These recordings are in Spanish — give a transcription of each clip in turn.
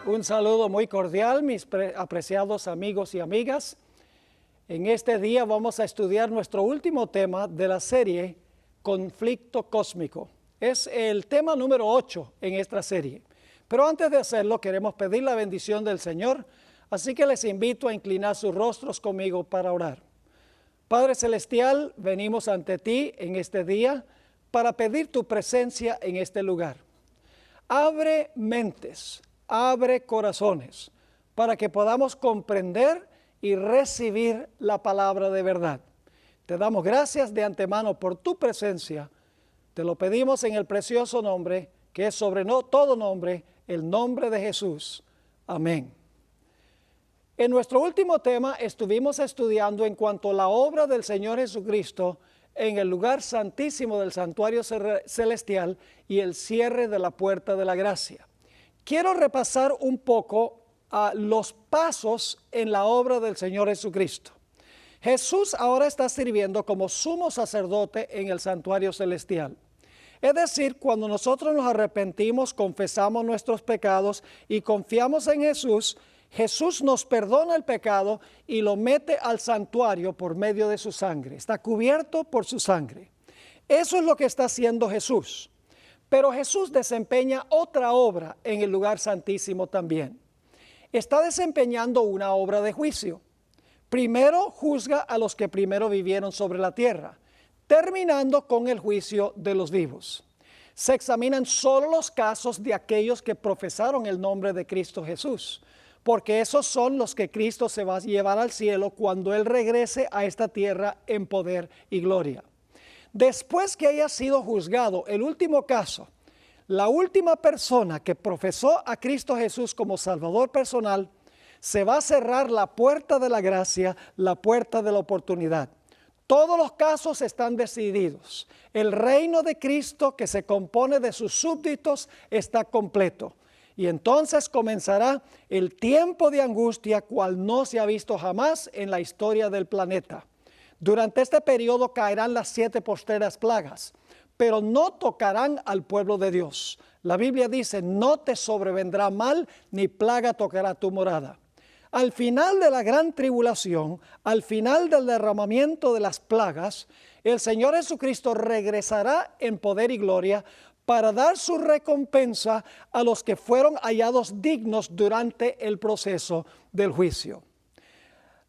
Un saludo muy cordial, mis apreciados amigos y amigas. En este día vamos a estudiar nuestro último tema de la serie Conflicto Cósmico. Es el tema número 8 en esta serie. Pero antes de hacerlo, queremos pedir la bendición del Señor, así que les invito a inclinar sus rostros conmigo para orar. Padre Celestial, venimos ante ti en este día para pedir tu presencia en este lugar. Abre mentes, abre corazones, para que podamos comprender y recibir la palabra de verdad. Te damos gracias de antemano por tu presencia. Te lo pedimos en el precioso nombre, que es sobre todo nombre, el nombre de Jesús. Amén. En nuestro último tema estuvimos estudiando en cuanto a la obra del Señor Jesucristo en el lugar santísimo del santuario celestial y el cierre de la puerta de la gracia. Quiero repasar un poco los pasos en la obra del Señor Jesucristo. Jesús ahora está sirviendo como sumo sacerdote en el santuario celestial. Es decir, cuando nosotros nos arrepentimos, confesamos nuestros pecados y confiamos en Jesús, Jesús nos perdona el pecado y lo mete al santuario por medio de su sangre. Está cubierto por su sangre. Eso es lo que está haciendo Jesús. Pero Jesús desempeña otra obra en el lugar santísimo también. Está desempeñando una obra de juicio. Primero juzga a los que primero vivieron sobre la tierra, terminando con el juicio de los vivos. Se examinan solo los casos de aquellos que profesaron el nombre de Cristo Jesús, porque esos son los que Cristo se va a llevar al cielo cuando Él regrese a esta tierra en poder y gloria. Después que haya sido juzgado el último caso, la última persona que profesó a Cristo Jesús como Salvador personal, se va a cerrar la puerta de la gracia, la puerta de la oportunidad. Todos los casos están decididos. El reino de Cristo, que se compone de sus súbditos, está completo. Y entonces comenzará el tiempo de angustia, cual no se ha visto jamás en la historia del planeta. Durante este periodo caerán las 7 postreras plagas, pero no tocarán al pueblo de Dios. La Biblia dice, no te sobrevendrá mal, ni plaga tocará tu morada. Al final de la gran tribulación, al final del derramamiento de las plagas, el Señor Jesucristo regresará en poder y gloria para dar su recompensa a los que fueron hallados dignos durante el proceso del juicio.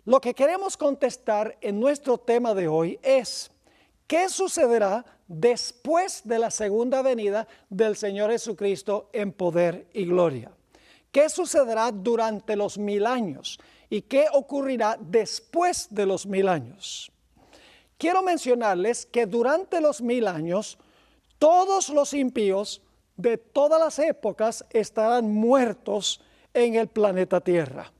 Lo que queremos contestar en nuestro tema de hoy es, ¿qué sucederá después de la segunda venida del Señor Jesucristo en poder y gloria? ¿Qué sucederá durante los 1000 años? ¿Y qué ocurrirá después de los 1000 años? Quiero mencionarles que durante los 1000 años, todos los impíos de todas las épocas estarán muertos en el planeta Tierra.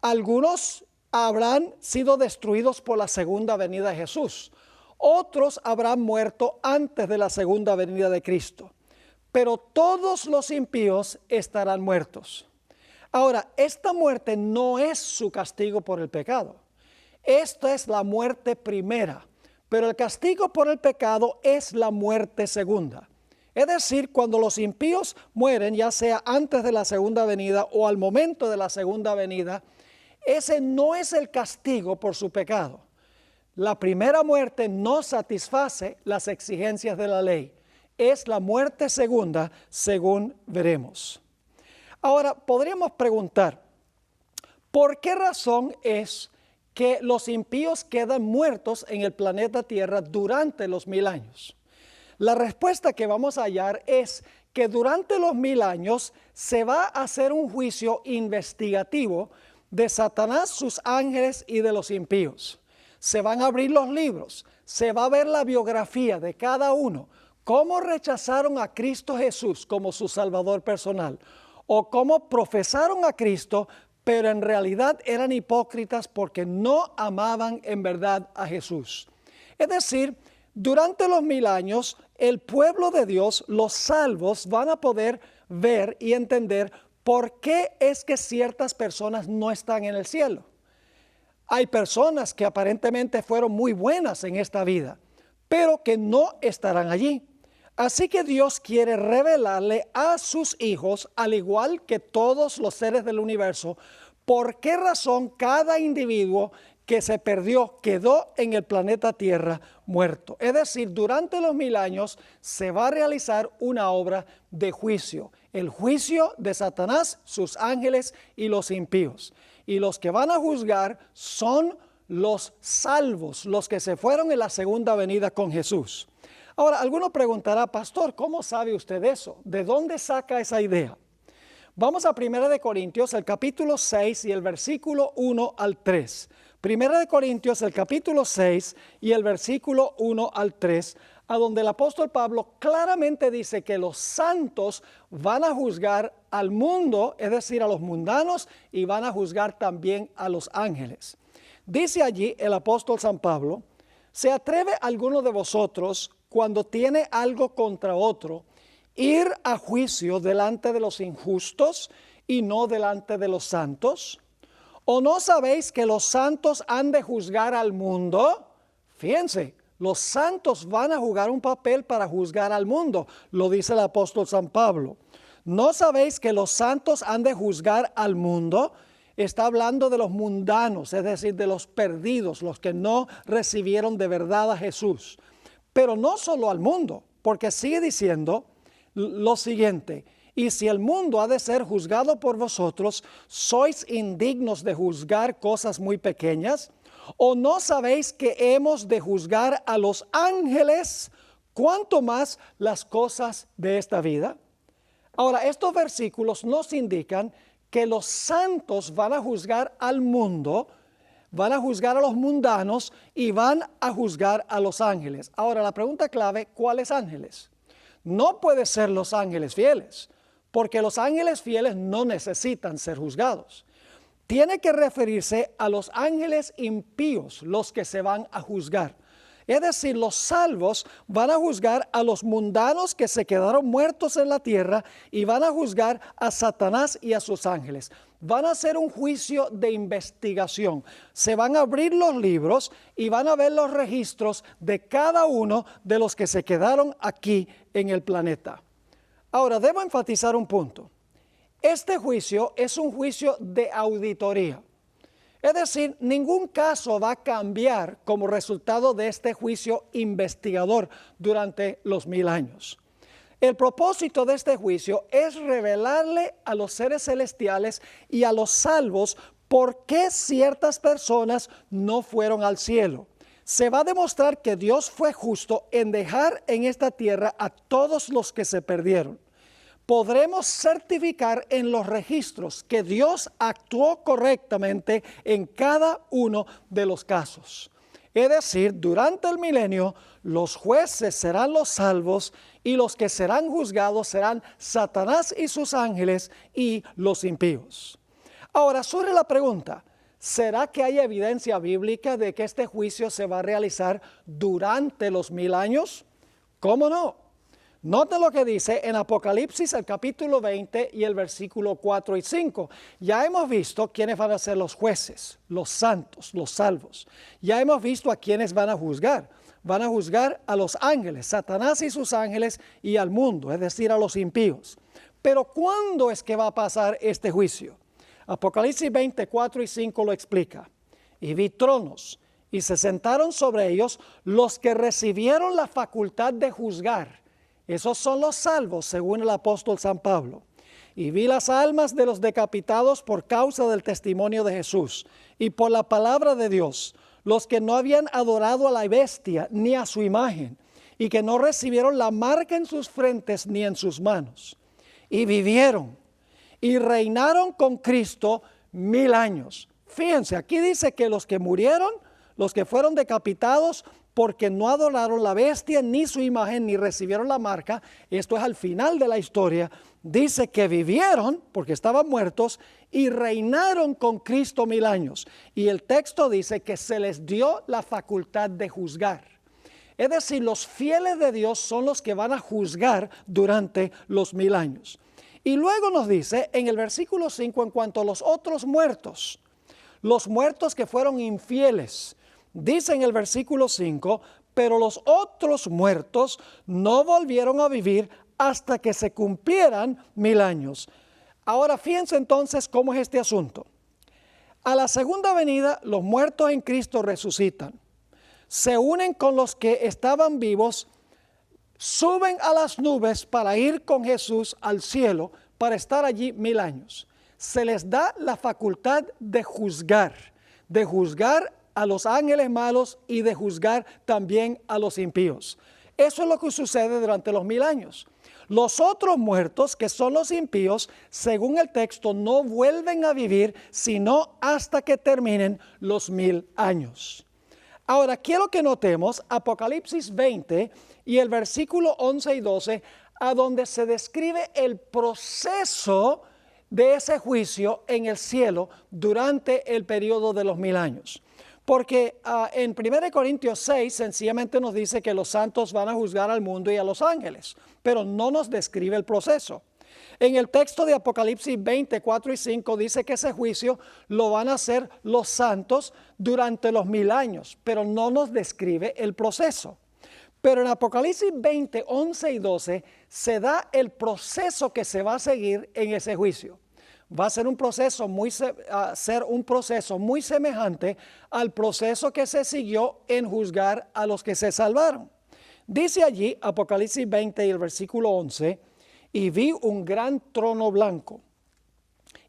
Algunos habrán sido destruidos por la segunda venida de Jesús. Otros habrán muerto antes de la segunda venida de Cristo. Pero todos los impíos estarán muertos. Ahora, esta muerte no es su castigo por el pecado. Esta es la muerte primera. Pero el castigo por el pecado es la muerte segunda. Es decir, cuando los impíos mueren, ya sea antes de la segunda venida o al momento de la segunda venida, ese no es el castigo por su pecado. La primera muerte no satisface las exigencias de la ley. Es la muerte segunda, según veremos. Ahora, podríamos preguntar, ¿por qué razón es que los impíos quedan muertos en el planeta Tierra durante los 1000 años? La respuesta que vamos a hallar es que durante los 1000 años se va a hacer un juicio investigativo de Satanás, sus ángeles y de los impíos. Se van a abrir los libros, se va a ver la biografía de cada uno, cómo rechazaron a Cristo Jesús como su Salvador personal, o cómo profesaron a Cristo, pero en realidad eran hipócritas porque no amaban en verdad a Jesús. Es decir, durante los 1000 años, el pueblo de Dios, los salvos, van a poder ver y entender por qué es que ciertas personas no están en el cielo. Hay personas que aparentemente fueron muy buenas en esta vida, pero que no estarán allí. Así que Dios quiere revelarle a sus hijos, al igual que todos los seres del universo, por qué razón cada individuo que se perdió quedó en el planeta Tierra muerto. Es decir, durante los 1000 años se va a realizar una obra de juicio. El juicio de Satanás, sus ángeles y los impíos. Y los que van a juzgar son los salvos, los que se fueron en la segunda venida con Jesús. Ahora, alguno preguntará, pastor, ¿cómo sabe usted eso? ¿De dónde saca esa idea? Vamos a 1 Corintios, el capítulo 6 y el versículo 1 al 3. 1 Corintios, el capítulo 6 y el versículo 1 al 3, a donde el apóstol Pablo claramente dice que los santos van a juzgar al mundo, es decir, a los mundanos, y van a juzgar también a los ángeles. Dice allí el apóstol San Pablo, ¿se atreve alguno de vosotros, cuando tiene algo contra otro, ir a juicio delante de los injustos y no delante de los santos? ¿O no sabéis que los santos han de juzgar al mundo? Fíjense, los santos van a jugar un papel para juzgar al mundo, lo dice el apóstol San Pablo. ¿No sabéis que los santos han de juzgar al mundo? Está hablando de los mundanos, es decir, de los perdidos, los que no recibieron de verdad a Jesús. Pero no solo al mundo, porque sigue diciendo lo siguiente: y si el mundo ha de ser juzgado por vosotros, ¿sois indignos de juzgar cosas muy pequeñas? ¿O no sabéis que hemos de juzgar a los ángeles, cuánto más las cosas de esta vida? Ahora, estos versículos nos indican que los santos van a juzgar al mundo, van a juzgar a los mundanos y van a juzgar a los ángeles. Ahora, la pregunta clave, ¿cuáles ángeles? No puede ser los ángeles fieles, porque los ángeles fieles no necesitan ser juzgados. Tiene que referirse a los ángeles impíos, los que se van a juzgar. Es decir, los salvos van a juzgar a los mundanos que se quedaron muertos en la tierra y van a juzgar a Satanás y a sus ángeles. Van a hacer un juicio de investigación. Se van a abrir los libros y van a ver los registros de cada uno de los que se quedaron aquí en el planeta. Ahora, debo enfatizar un punto. Este juicio es un juicio de auditoría. Es decir, ningún caso va a cambiar como resultado de este juicio investigador durante los 1000 años. El propósito de este juicio es revelarle a los seres celestiales y a los salvos por qué ciertas personas no fueron al cielo. Se va a demostrar que Dios fue justo en dejar en esta tierra a todos los que se perdieron. Podremos certificar en los registros que Dios actuó correctamente en cada uno de los casos. Es decir, durante el milenio, los jueces serán los salvos y los que serán juzgados serán Satanás y sus ángeles y los impíos. Ahora surge la pregunta, ¿será que hay evidencia bíblica de que este juicio se va a realizar durante los 1000 años? ¿Cómo no? Note lo que dice en Apocalipsis, el capítulo 20 y el versículo 4 y 5. Ya hemos visto quiénes van a ser los jueces, los santos, los salvos. Ya hemos visto a quiénes van a juzgar. Van a juzgar a los ángeles, Satanás y sus ángeles, y al mundo, es decir, a los impíos. Pero ¿cuándo es que va a pasar este juicio? Apocalipsis 24 y 5 lo explica. Y vi tronos, y se sentaron sobre ellos los que recibieron la facultad de juzgar. Esos son los salvos, según el apóstol San Pablo. Y vi las almas de los decapitados por causa del testimonio de Jesús y por la palabra de Dios, los que no habían adorado a la bestia ni a su imagen, y que no recibieron la marca en sus frentes ni en sus manos. Y vivieron y reinaron con Cristo 1000 años. Fíjense, aquí dice que los que murieron, los que fueron decapitados, porque no adoraron la bestia ni su imagen ni recibieron la marca, esto es al final de la historia, dice que vivieron porque estaban muertos y reinaron con Cristo 1000 años. Y el texto dice que se les dio la facultad de juzgar. Es decir, los fieles de Dios son los que van a juzgar durante los 1000 años. Y luego nos dice en el versículo 5 en cuanto a los otros muertos, los muertos que fueron infieles, dice en el versículo 5, pero los otros muertos no volvieron a vivir hasta que se cumplieran 1000 años. Ahora fíjense entonces cómo es este asunto. A la segunda venida, los muertos en Cristo resucitan, se unen con los que estaban vivos, suben a las nubes para ir con Jesús al cielo, para estar allí 1000 años. Se les da la facultad de juzgar a los ángeles malos y de juzgar también a los impíos. Eso es lo que sucede durante los 1000 años. Los otros muertos, que son los impíos, según el texto, no vuelven a vivir sino hasta que terminen los 1000 años. Ahora, quiero que notemos Apocalipsis 20 y el versículo 11 y 12, a donde se describe el proceso de ese juicio en el cielo durante el periodo de los 1000 años. Porque en 1 Corintios 6 sencillamente nos dice que los santos van a juzgar al mundo y a los ángeles, pero no nos describe el proceso. En el texto de Apocalipsis 20, 4 y 5 dice que ese juicio lo van a hacer los santos durante los 1000 años, pero no nos describe el proceso. Pero en Apocalipsis 20, 11 y 12 se da el proceso que se va a seguir en ese juicio. Va a ser un proceso muy semejante al proceso que se siguió en juzgar a los que se salvaron. Dice allí, Apocalipsis 20 y el versículo 11, y vi un gran trono blanco,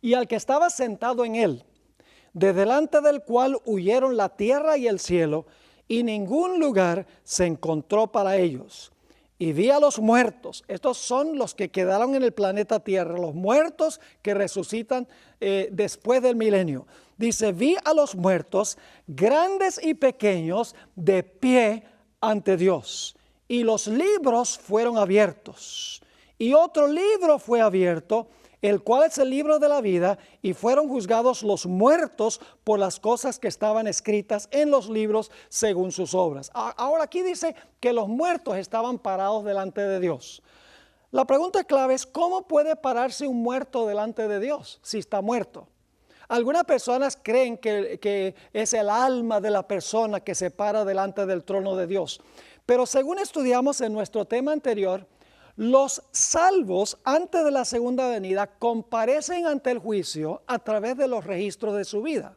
y al que estaba sentado en él, de delante del cual huyeron la tierra y el cielo, y ningún lugar se encontró para ellos. Y vi a los muertos, estos son los que quedaron en el planeta Tierra, los muertos que resucitan después del milenio. Dice, vi a los muertos, grandes y pequeños, de pie ante Dios. Y los libros fueron abiertos. Y otro libro fue abierto, el cual es el libro de la vida, y fueron juzgados los muertos por las cosas que estaban escritas en los libros según sus obras. Ahora aquí dice que los muertos estaban parados delante de Dios. La pregunta clave es, ¿cómo puede pararse un muerto delante de Dios si está muerto? Algunas personas creen que es el alma de la persona que se para delante del trono de Dios. Pero según estudiamos en nuestro tema anterior, los salvos antes de la segunda venida comparecen ante el juicio a través de los registros de su vida.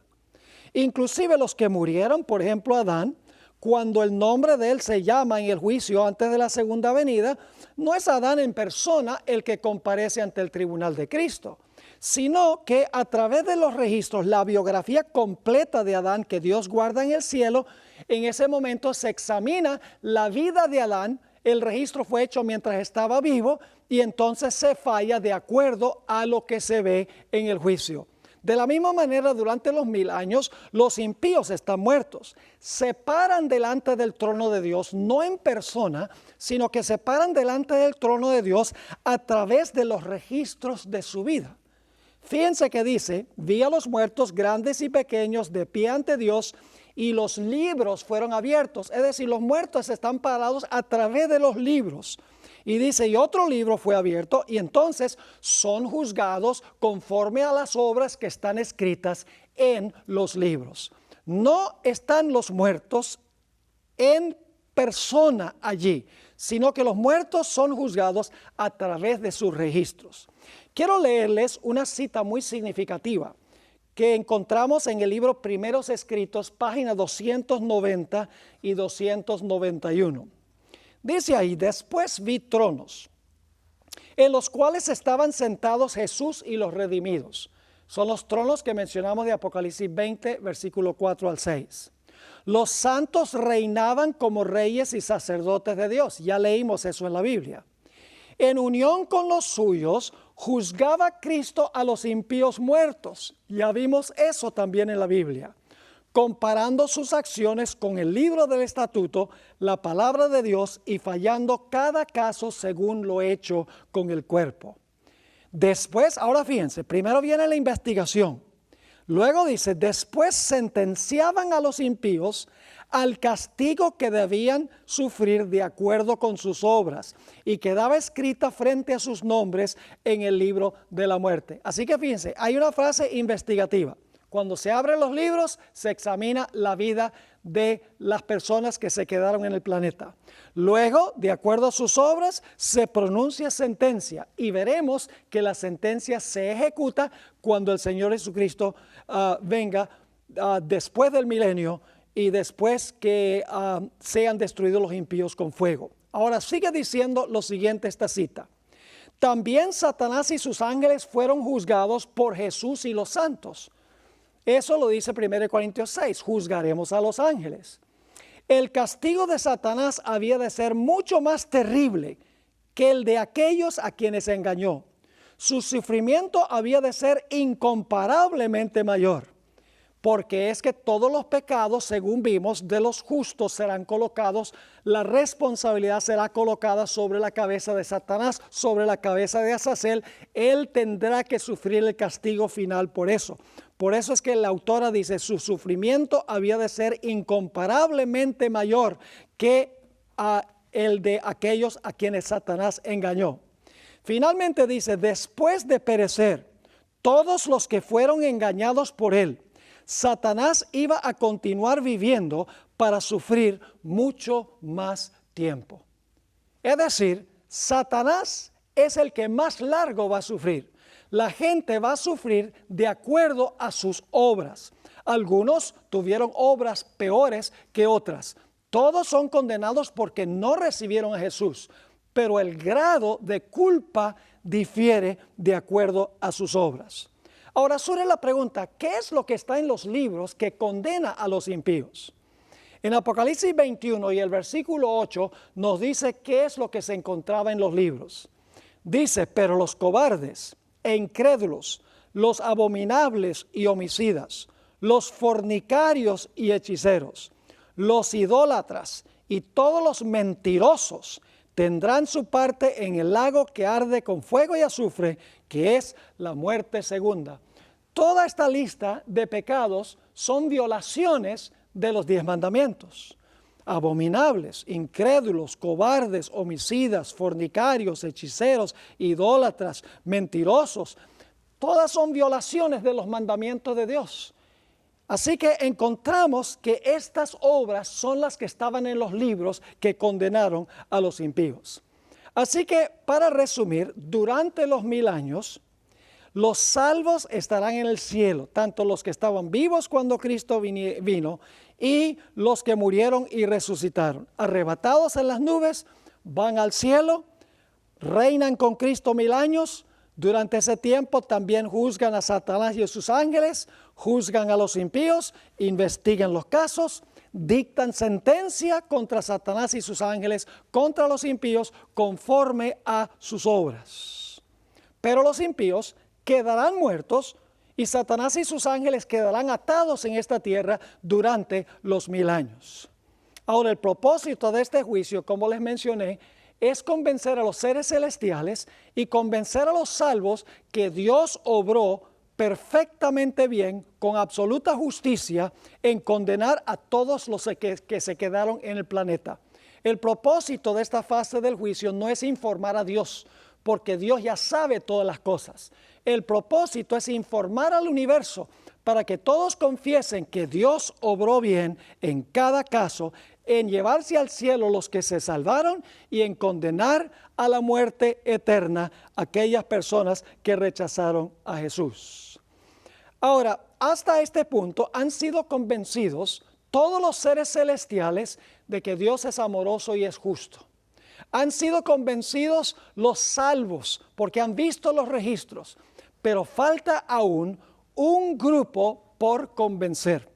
Inclusive los que murieron, por ejemplo Adán, cuando el nombre de él se llama en el juicio antes de la segunda venida, no es Adán en persona el que comparece ante el tribunal de Cristo, sino que a través de los registros, la biografía completa de Adán que Dios guarda en el cielo, en ese momento se examina la vida de Adán. El registro fue hecho mientras estaba vivo y entonces se falla de acuerdo a lo que se ve en el juicio. De la misma manera, durante los 1000 años, los impíos están muertos. Se paran delante del trono de Dios, no en persona, sino que se paran delante del trono de Dios a través de los registros de su vida. Fíjense que dice, vi a los muertos grandes y pequeños de pie ante Dios, y los libros fueron abiertos. Es decir, los muertos están parados a través de los libros. Y dice, y otro libro fue abierto, y entonces son juzgados conforme a las obras que están escritas en los libros. No están los muertos en persona allí, sino que los muertos son juzgados a través de sus registros. Quiero leerles una cita muy significativa que encontramos en el libro Primeros Escritos, páginas 290 y 291. Dice ahí, después vi tronos, en los cuales estaban sentados Jesús y los redimidos. Son los tronos que mencionamos de Apocalipsis 20, versículo 4 al 6. Los santos reinaban como reyes y sacerdotes de Dios. Ya leímos eso en la Biblia. En unión con los suyos, juzgaba Cristo a los impíos muertos. Ya vimos eso también en la Biblia. Comparando sus acciones con el libro del estatuto, la palabra de Dios, y fallando cada caso según lo hecho con el cuerpo. Después, ahora fíjense, primero viene la investigación. Luego dice, después sentenciaban a los impíos al castigo que debían sufrir de acuerdo con sus obras, y quedaba escrita frente a sus nombres en el libro de la muerte. Así que fíjense, hay una frase investigativa. Cuando se abren los libros, se examina la vida de las personas que se quedaron en el planeta. Luego, de acuerdo a sus obras, se pronuncia sentencia y veremos que la sentencia se ejecuta cuando el Señor Jesucristo venga después del milenio y después que sean destruidos los impíos con fuego. Ahora sigue diciendo lo siguiente esta cita. También Satanás y sus ángeles fueron juzgados por Jesús y los santos. Eso lo dice 1 Corintios 6, juzgaremos a los ángeles. El castigo de Satanás había de ser mucho más terrible que el de aquellos a quienes engañó. Su sufrimiento había de ser incomparablemente mayor, porque es que todos los pecados, según vimos, de los justos serán colocados, la responsabilidad será colocada sobre la cabeza de Satanás, sobre la cabeza de Azazel. Él tendrá que sufrir el castigo final por eso. Por eso es que la autora dice, su sufrimiento había de ser incomparablemente mayor que el de aquellos a quienes Satanás engañó. Finalmente dice, después de perecer todos los que fueron engañados por él, Satanás iba a continuar viviendo para sufrir mucho más tiempo. Es decir, Satanás es el que más largo va a sufrir. La gente va a sufrir de acuerdo a sus obras. Algunos tuvieron obras peores que otras. Todos son condenados porque no recibieron a Jesús, pero el grado de culpa difiere de acuerdo a sus obras. Ahora surge la pregunta, ¿qué es lo que está en los libros que condena a los impíos? En Apocalipsis 21 y el versículo 8 nos dice qué es lo que se encontraba en los libros. Dice, pero los cobardes e incrédulos, los abominables y homicidas, los fornicarios y hechiceros, los idólatras y todos los mentirosos tendrán su parte en el lago que arde con fuego y azufre, que es la muerte segunda. Toda esta lista de pecados son violaciones de los 10 mandamientos. Abominables, incrédulos, cobardes, homicidas, fornicarios, hechiceros, idólatras, mentirosos. Todas son violaciones de los mandamientos de Dios. Así que encontramos que estas obras son las que estaban en los libros que condenaron a los impíos. Así que, para resumir, durante los 1000 años, los salvos estarán en el cielo, tanto los que estaban vivos cuando Cristo vino y los que murieron y resucitaron. Arrebatados en las nubes, van al cielo, reinan con Cristo 1000 años. Durante ese tiempo también juzgan a Satanás y a sus ángeles, juzgan a los impíos, investigan los casos, dictan sentencia contra Satanás y sus ángeles, contra los impíos, conforme a sus obras. Pero los impíos quedarán muertos y Satanás y sus ángeles quedarán atados en esta tierra durante los 1000 años. Ahora, el propósito de este juicio, como les mencioné, es convencer a los seres celestiales y convencer a los salvos que Dios obró perfectamente bien, con absoluta justicia, en condenar a todos los que se quedaron en el planeta. El propósito de esta fase del juicio no es informar a Dios, porque Dios ya sabe todas las cosas. El propósito es informar al universo para que todos confiesen que Dios obró bien en cada caso, en llevarse al cielo los que se salvaron y en condenar a la muerte eterna a aquellas personas que rechazaron a Jesús. Ahora, hasta este punto han sido convencidos todos los seres celestiales de que Dios es amoroso y es justo. Han sido convencidos los salvos porque han visto los registros, pero falta aún un grupo por convencer.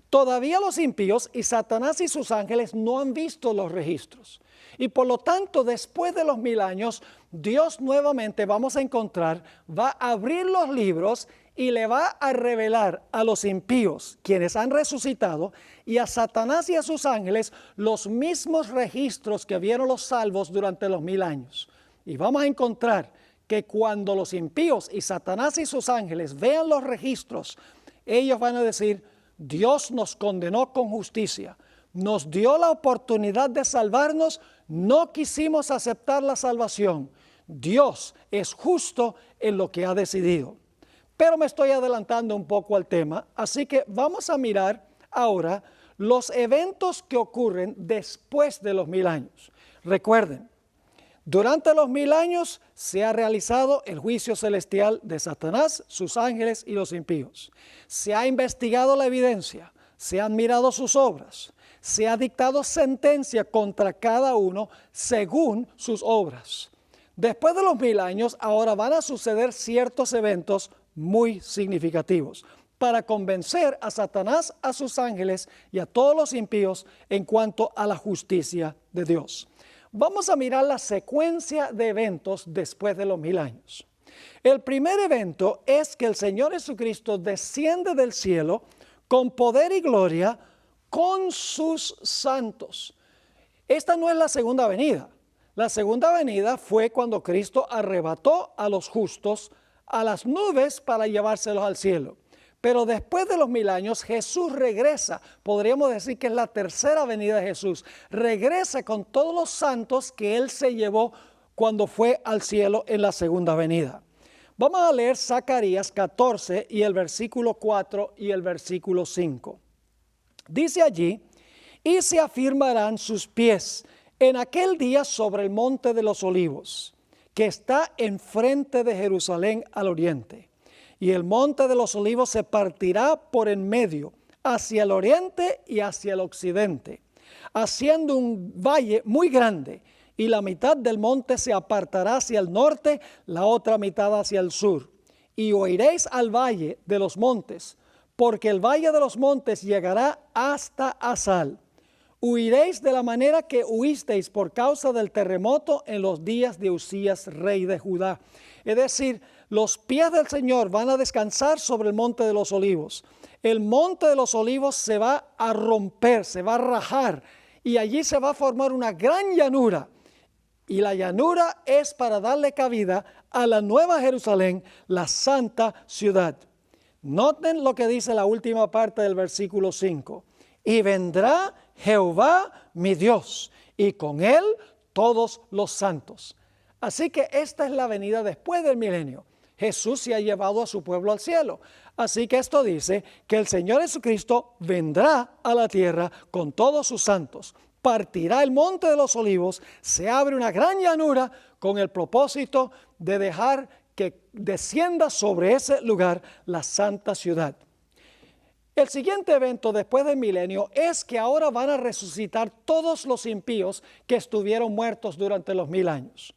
Todavía los impíos y Satanás y sus ángeles no han visto los registros. Y por lo tanto, después de los 1000 años, Dios nuevamente, vamos a encontrar, va a abrir los libros y le va a revelar a los impíos, quienes han resucitado, y a Satanás y a sus ángeles, los mismos registros que vieron los salvos durante los 1000 años. Y vamos a encontrar que cuando los impíos y Satanás y sus ángeles vean los registros, ellos van a decir, Dios nos condenó con justicia, nos dio la oportunidad de salvarnos, no quisimos aceptar la salvación. Dios es justo en lo que ha decidido. Pero me estoy adelantando un poco al tema, así que vamos a mirar ahora los eventos que ocurren después de los 1000 años. Recuerden, durante los 1000 años se ha realizado el juicio celestial de Satanás, sus ángeles y los impíos. Se ha investigado la evidencia, se han mirado sus obras, se ha dictado sentencia contra cada uno según sus obras. Después de los 1000 años, ahora van a suceder ciertos eventos muy significativos para convencer a Satanás, a sus ángeles y a todos los impíos en cuanto a la justicia de Dios. Vamos a mirar la secuencia de eventos después de los 1000 años. El primer evento es que el Señor Jesucristo desciende del cielo con poder y gloria con sus santos. Esta no es la segunda venida. La segunda venida fue cuando Cristo arrebató a los justos a las nubes para llevárselos al cielo. Pero después de los 1000 años, Jesús regresa. Podríamos decir que es la tercera venida de Jesús. Regresa con todos los santos que Él se llevó cuando fue al cielo en la segunda venida. Vamos a leer Zacarías 14 y el versículo 4 y el versículo 5. Dice allí, y se afirmarán sus pies en aquel día sobre el monte de los olivos, que está enfrente de Jerusalén al oriente. Y el monte de los olivos se partirá por en medio, hacia el oriente y hacia el occidente, haciendo un valle muy grande, y la mitad del monte se apartará hacia el norte, la otra mitad hacia el sur. Y oiréis al valle de los montes, porque el valle de los montes llegará hasta Asal. Huiréis de la manera que huisteis por causa del terremoto en los días de Usías, rey de Judá. Es decir, los pies del Señor van a descansar sobre el monte de los olivos. El monte de los olivos se va a romper, se va a rajar, y allí se va a formar una gran llanura. Y la llanura es para darle cabida a la nueva Jerusalén, la santa ciudad. Noten lo que dice la última parte del versículo 5. Y vendrá Jehová mi Dios, y con él todos los santos. Así que esta es la venida después del milenio. Jesús se ha llevado a su pueblo al cielo. Así que esto dice que el Señor Jesucristo vendrá a la tierra con todos sus santos. Partirá el monte de los olivos, se abre una gran llanura con el propósito de dejar que descienda sobre ese lugar la santa ciudad. El siguiente evento después del milenio es que ahora van a resucitar todos los impíos que estuvieron muertos durante los 1000 años.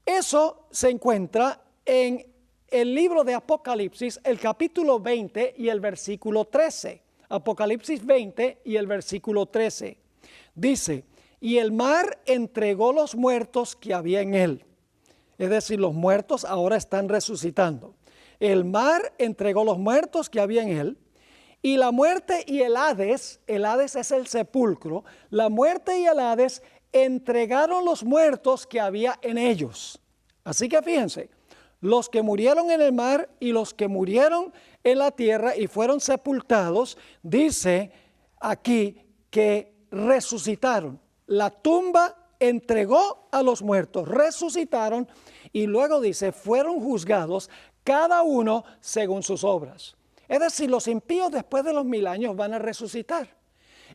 Eso se encuentra en el libro de Apocalipsis, el capítulo 20 y el versículo 13. Apocalipsis 20 y el versículo 13. Dice, y el mar entregó los muertos que había en él. Es decir, los muertos ahora están resucitando. El mar entregó los muertos que había en él. Y la muerte y el Hades es el sepulcro, la muerte y el Hades entregaron los muertos que había en ellos. Así que fíjense, los que murieron en el mar y los que murieron en la tierra y fueron sepultados, dice aquí que resucitaron. La tumba entregó a los muertos, resucitaron y luego dice, fueron juzgados cada uno según sus obras. Es decir, los impíos después de los 1000 años van a resucitar.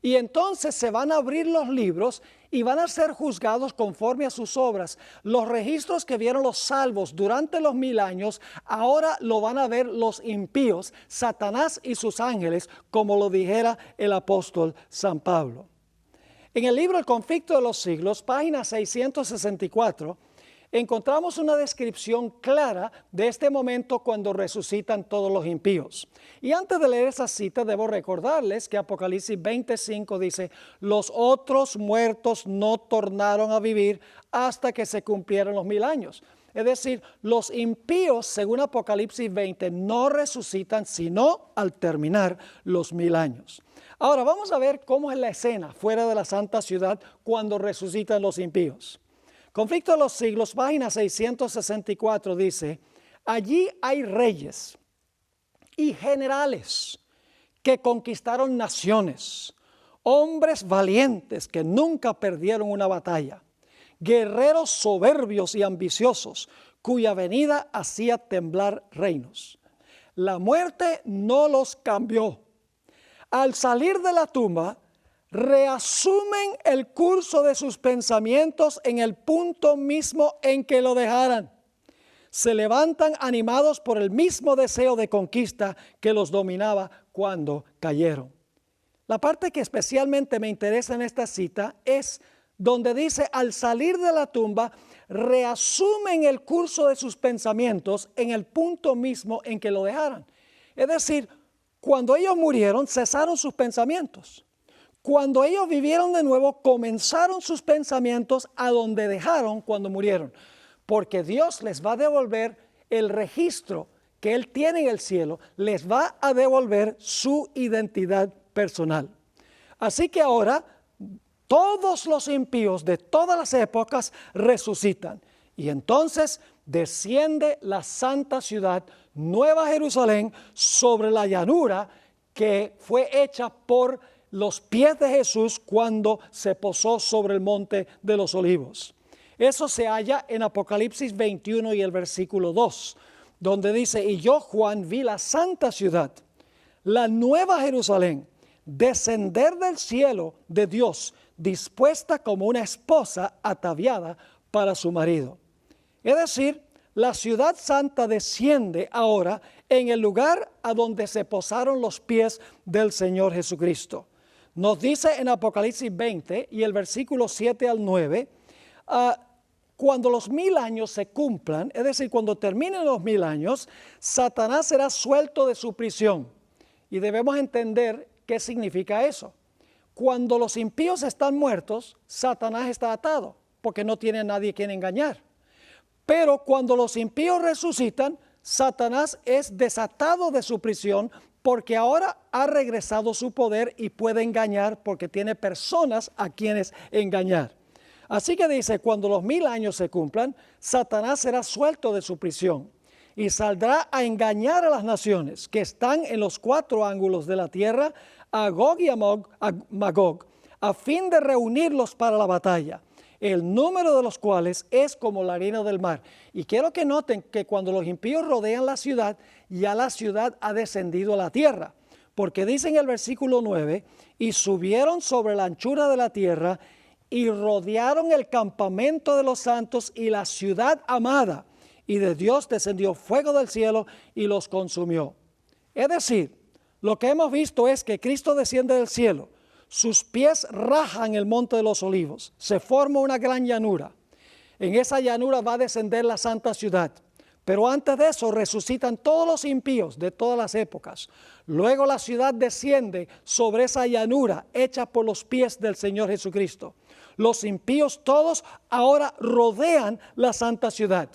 Y entonces se van a abrir los libros y van a ser juzgados conforme a sus obras. Los registros que vieron los salvos durante los 1000 años, ahora lo van a ver los impíos, Satanás y sus ángeles, como lo dijera el apóstol San Pablo. En el libro El conflicto de los siglos, página 664, encontramos una descripción clara de este momento cuando resucitan todos los impíos. Y antes de leer esa cita, debo recordarles que Apocalipsis 25 dice, los otros muertos no tornaron a vivir hasta que se cumplieron los 1000 años. Es decir, los impíos, según Apocalipsis 20, no resucitan sino al terminar los 1000 años. Ahora vamos a ver cómo es la escena fuera de la santa ciudad cuando resucitan los impíos. Conflicto de los siglos, página 664 dice, allí hay reyes y generales que conquistaron naciones, hombres valientes que nunca perdieron una batalla, guerreros soberbios y ambiciosos cuya venida hacía temblar reinos. la muerte no los cambió. Al salir de la tumba, reasumen el curso de sus pensamientos en el punto mismo en que lo dejaran. Se levantan animados por el mismo deseo de conquista que los dominaba cuando cayeron. La parte que especialmente me interesa en esta cita es donde dice, al salir de la tumba, reasumen el curso de sus pensamientos en el punto mismo en que lo dejaran. Es decir, cuando ellos murieron, cesaron sus pensamientos. Cuando ellos vivieron de nuevo, comenzaron sus pensamientos a donde dejaron cuando murieron. Porque Dios les va a devolver el registro que Él tiene en el cielo, les va a devolver su identidad personal. Así que ahora todos los impíos de todas las épocas resucitan. Y entonces desciende la santa ciudad, Nueva Jerusalén, sobre la llanura que fue hecha por los pies de Jesús cuando se posó sobre el monte de los olivos. Eso se halla en Apocalipsis 21 y el versículo 2, donde dice, y yo, Juan, vi la santa ciudad, la Nueva Jerusalén, descender del cielo de Dios, dispuesta como una esposa ataviada para su marido. Es decir, la ciudad santa desciende ahora en el lugar a donde se posaron los pies del Señor Jesucristo. Nos dice en Apocalipsis 20 y el versículo 7 al 9, cuando los 1000 años se cumplan, es decir, cuando terminen los 1000 años, Satanás será suelto de su prisión. Y debemos entender qué significa eso. Cuando los impíos están muertos, Satanás está atado, porque no tiene a nadie quien engañar. Pero cuando los impíos resucitan, Satanás es desatado de su prisión, porque ahora ha regresado su poder y puede engañar porque tiene personas a quienes engañar. Así que dice, cuando los 1000 años se cumplan, Satanás será suelto de su prisión y saldrá a engañar a las naciones que están en los 4 ángulos de la tierra, a Gog y a Magog, a fin de reunirlos para la batalla, el número de los cuales es como la arena del mar. Y quiero que noten que cuando los impíos rodean la ciudad, ya la ciudad ha descendido a la tierra, porque dice en el versículo 9, y subieron sobre la anchura de la tierra y rodearon el campamento de los santos y la ciudad amada, y de Dios descendió fuego del cielo y los consumió. Es decir, lo que hemos visto es que Cristo desciende del cielo, sus pies rajan el monte de los olivos, se forma una gran llanura. En esa llanura va a descender la santa ciudad, pero antes de eso resucitan todos los impíos de todas las épocas. Luego la ciudad desciende sobre esa llanura hecha por los pies del Señor Jesucristo. Los impíos todos ahora rodean la santa ciudad.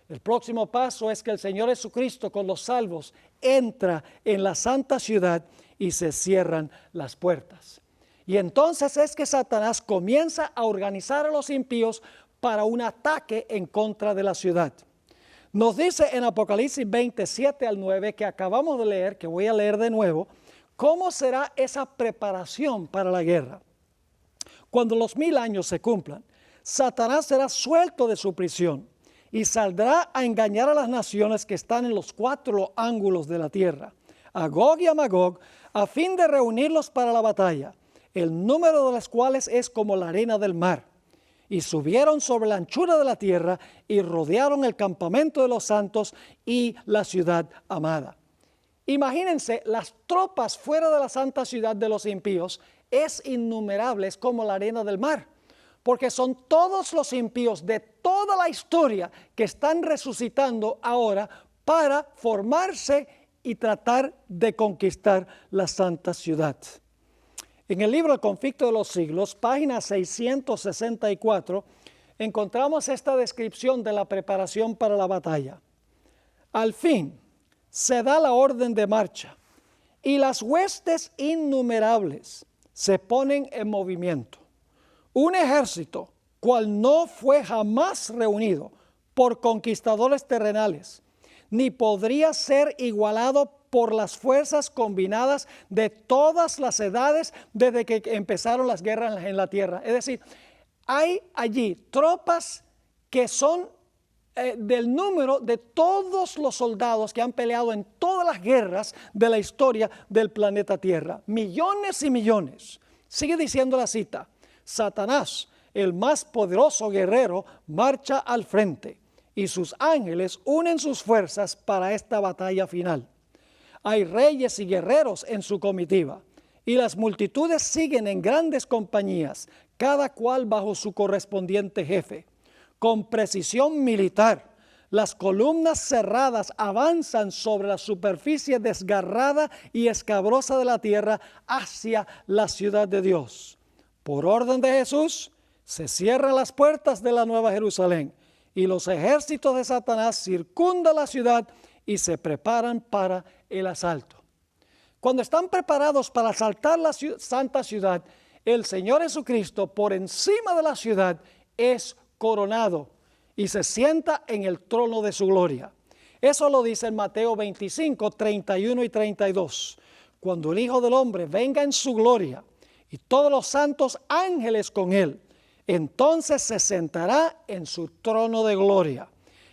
El próximo paso es que el Señor Jesucristo con los salvos entra en la santa ciudad y se cierran las puertas. Y entonces es que Satanás comienza a organizar a los impíos para un ataque en contra de la ciudad. Nos dice en Apocalipsis 27 al 9 que acabamos de leer, que voy a leer de nuevo, cómo será esa preparación para la guerra. Cuando los 1000 años se cumplan, Satanás será suelto de su prisión y saldrá a engañar a las naciones que están en los 4 ángulos de la tierra, a Gog y a Magog, a fin de reunirlos para la batalla, el número de las cuales es como la arena del mar. Y subieron sobre la anchura de la tierra y rodearon el campamento de los santos y la ciudad amada. Imagínense, las tropas fuera de la santa ciudad de los impíos es innumerables como la arena del mar, porque son todos los impíos de toda la historia que están resucitando ahora para formarse y tratar de conquistar la santa ciudad. En el libro El conflicto de los siglos, página 664, encontramos esta descripción de la preparación para la batalla. Al fin, se da la orden de marcha y las huestes innumerables se ponen en movimiento. Un ejército cual no fue jamás reunido por conquistadores terrenales, ni podría ser igualado por las fuerzas combinadas de todas las edades desde que empezaron las guerras en la tierra. Es decir, hay allí tropas que son del número de todos los soldados que han peleado en todas las guerras de la historia del planeta Tierra. Millones y millones. Sigue diciendo la cita: Satanás, el más poderoso guerrero, marcha al frente y sus ángeles unen sus fuerzas para esta batalla final. Hay reyes y guerreros en su comitiva y las multitudes siguen en grandes compañías, cada cual bajo su correspondiente jefe. Con precisión militar, las columnas cerradas avanzan sobre la superficie desgarrada y escabrosa de la tierra hacia la ciudad de Dios. Por orden de Jesús, se cierran las puertas de la Nueva Jerusalén y los ejércitos de Satanás circundan la ciudad y se preparan para el asalto. Cuando están preparados para asaltar la santa ciudad, el Señor Jesucristo por encima de la ciudad es coronado y se sienta en el trono de su gloria. Eso lo dice en Mateo 25, 31 y 32. Cuando el Hijo del Hombre venga en su gloria y todos los santos ángeles con él, entonces se sentará en su trono de gloria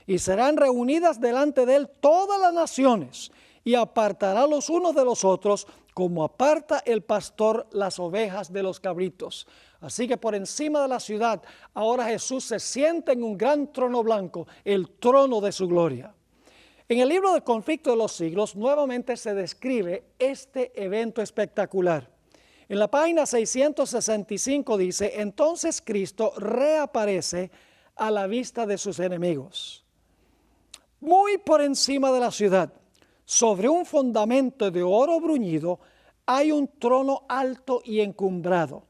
y serán reunidas delante de él todas las naciones y apartará los unos de los otros como aparta el pastor las ovejas de los cabritos. Así que por encima de la ciudad, ahora Jesús se sienta en un gran trono blanco, el trono de su gloria. En el libro del Conflicto de los Siglos, nuevamente se describe este evento espectacular. En la página 665 dice: entonces Cristo reaparece a la vista de sus enemigos. Muy por encima de la ciudad, sobre un fundamento de oro bruñido, hay un trono alto y encumbrado.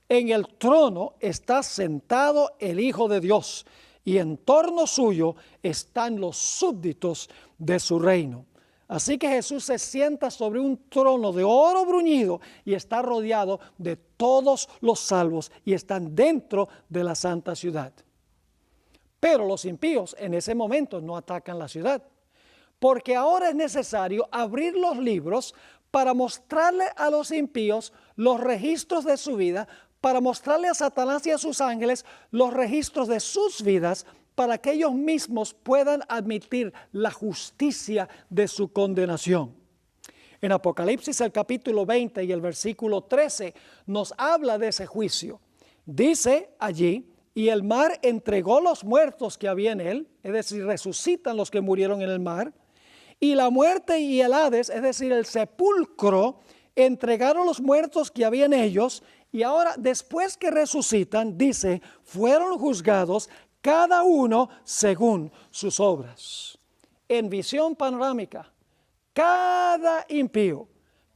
En el trono está sentado el Hijo de Dios y en torno suyo están los súbditos de su reino. Así que Jesús se sienta sobre un trono de oro bruñido y está rodeado de todos los salvos y están dentro de la santa ciudad. Pero los impíos en ese momento no atacan la ciudad, porque ahora es necesario abrir los libros para mostrarle a los impíos los registros de su vida, para mostrarle a Satanás y a sus ángeles los registros de sus vidas, para que ellos mismos puedan admitir la justicia de su condenación. En Apocalipsis el capítulo 20 y el versículo 13 nos habla de ese juicio. Dice allí: y el mar entregó los muertos que había en él, es decir, resucitan los que murieron en el mar, y la muerte y el Hades, es decir, el sepulcro, entregaron los muertos que había en ellos, y ahora después que resucitan, dice, fueron juzgados cada uno según sus obras. En visión panorámica, cada impío,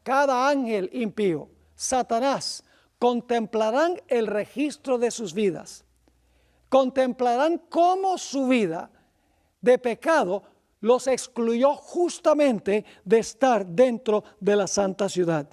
cada ángel impío, Satanás, contemplarán el registro de sus vidas. Contemplarán cómo su vida de pecado los excluyó justamente de estar dentro de la santa ciudad.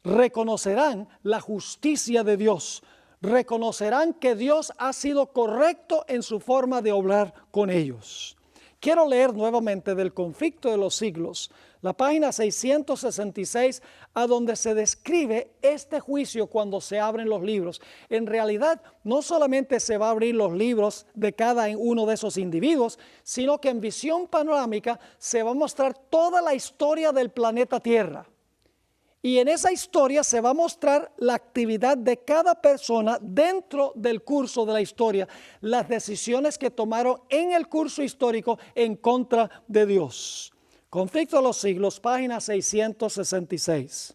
Reconocerán la justicia de Dios. Reconocerán que Dios ha sido correcto en su forma de obrar con ellos. Quiero leer nuevamente del Conflicto de los Siglos, la página 666, a donde se describe este juicio cuando se abren los libros. En realidad, no solamente se va a abrir los libros de cada uno de esos individuos, sino que en visión panorámica se va a mostrar toda la historia del planeta Tierra. Y en esa historia se va a mostrar la actividad de cada persona dentro del curso de la historia, las decisiones que tomaron en el curso histórico en contra de Dios. Conflicto de los Siglos, página 666.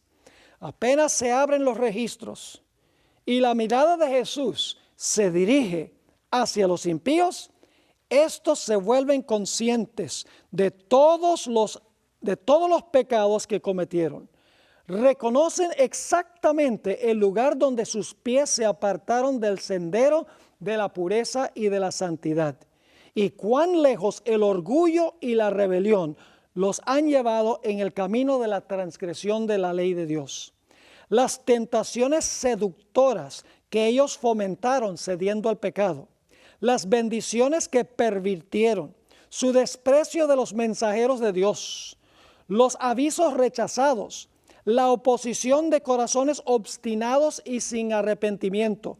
Apenas se abren los registros y la mirada de Jesús se dirige hacia los impíos, estos se vuelven conscientes de todos los pecados que cometieron. Reconocen exactamente el lugar donde sus pies se apartaron del sendero de la pureza y de la santidad, y cuán lejos el orgullo y la rebelión los han llevado en el camino de la transgresión de la ley de Dios. Las tentaciones seductoras que ellos fomentaron cediendo al pecado, las bendiciones que pervirtieron, su desprecio de los mensajeros de Dios, los avisos rechazados, la oposición de corazones obstinados y sin arrepentimiento.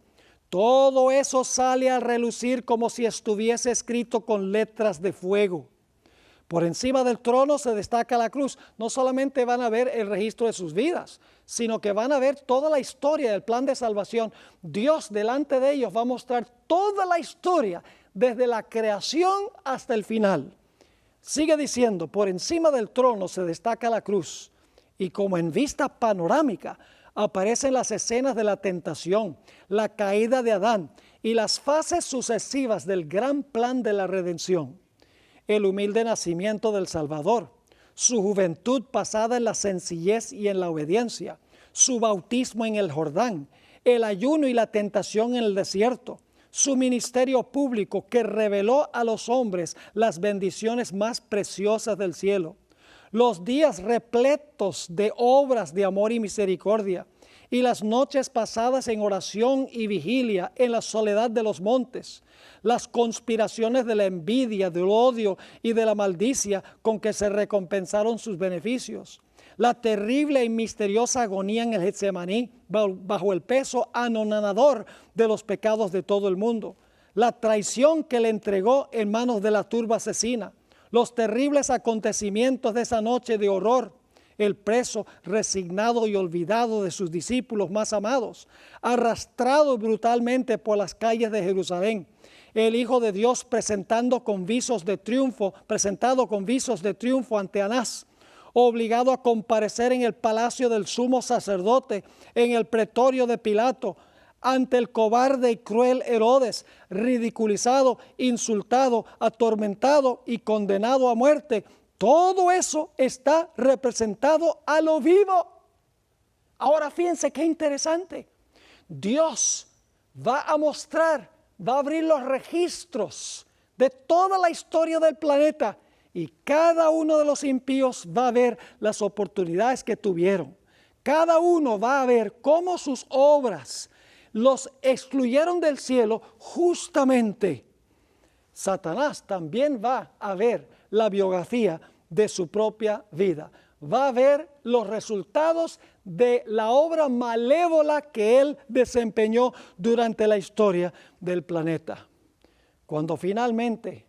Todo eso sale a relucir como si estuviese escrito con letras de fuego. Por encima del trono se destaca la cruz. No solamente van a ver el registro de sus vidas, sino que van a ver toda la historia del plan de salvación. Dios delante de ellos va a mostrar toda la historia, desde la creación hasta el final. Sigue diciendo, por encima del trono se destaca la cruz, y como en vista panorámica aparecen las escenas de la tentación, la caída de Adán y las fases sucesivas del gran plan de la redención. El humilde nacimiento del Salvador, su juventud pasada en la sencillez y en la obediencia, su bautismo en el Jordán, el ayuno y la tentación en el desierto, su ministerio público que reveló a los hombres las bendiciones más preciosas del cielo, los días repletos de obras de amor y misericordia, y las noches pasadas en oración y vigilia en la soledad de los montes, las conspiraciones de la envidia, del odio y de la maldicia con que se recompensaron sus beneficios, la terrible y misteriosa agonía en el Getsemaní bajo el peso anonadador de los pecados de todo el mundo, la traición que le entregó en manos de la turba asesina, los terribles acontecimientos de esa noche de horror, el preso resignado y olvidado de sus discípulos más amados, arrastrado brutalmente por las calles de Jerusalén, el Hijo de Dios presentado con visos de triunfo ante Anás, obligado a comparecer en el palacio del sumo sacerdote, en el pretorio de Pilato, ante el cobarde y cruel Herodes, ridiculizado, insultado, atormentado y condenado a muerte. Todo eso está representado a lo vivo. Ahora fíjense qué interesante. Dios va a mostrar, va a abrir los registros de toda la historia del planeta, y cada uno de los impíos va a ver las oportunidades que tuvieron. Cada uno va a ver cómo sus obras los excluyeron del cielo justamente. Satanás también va a ver la biografía de su propia vida. Va a ver los resultados de la obra malévola que él desempeñó durante la historia del planeta. Cuando finalmente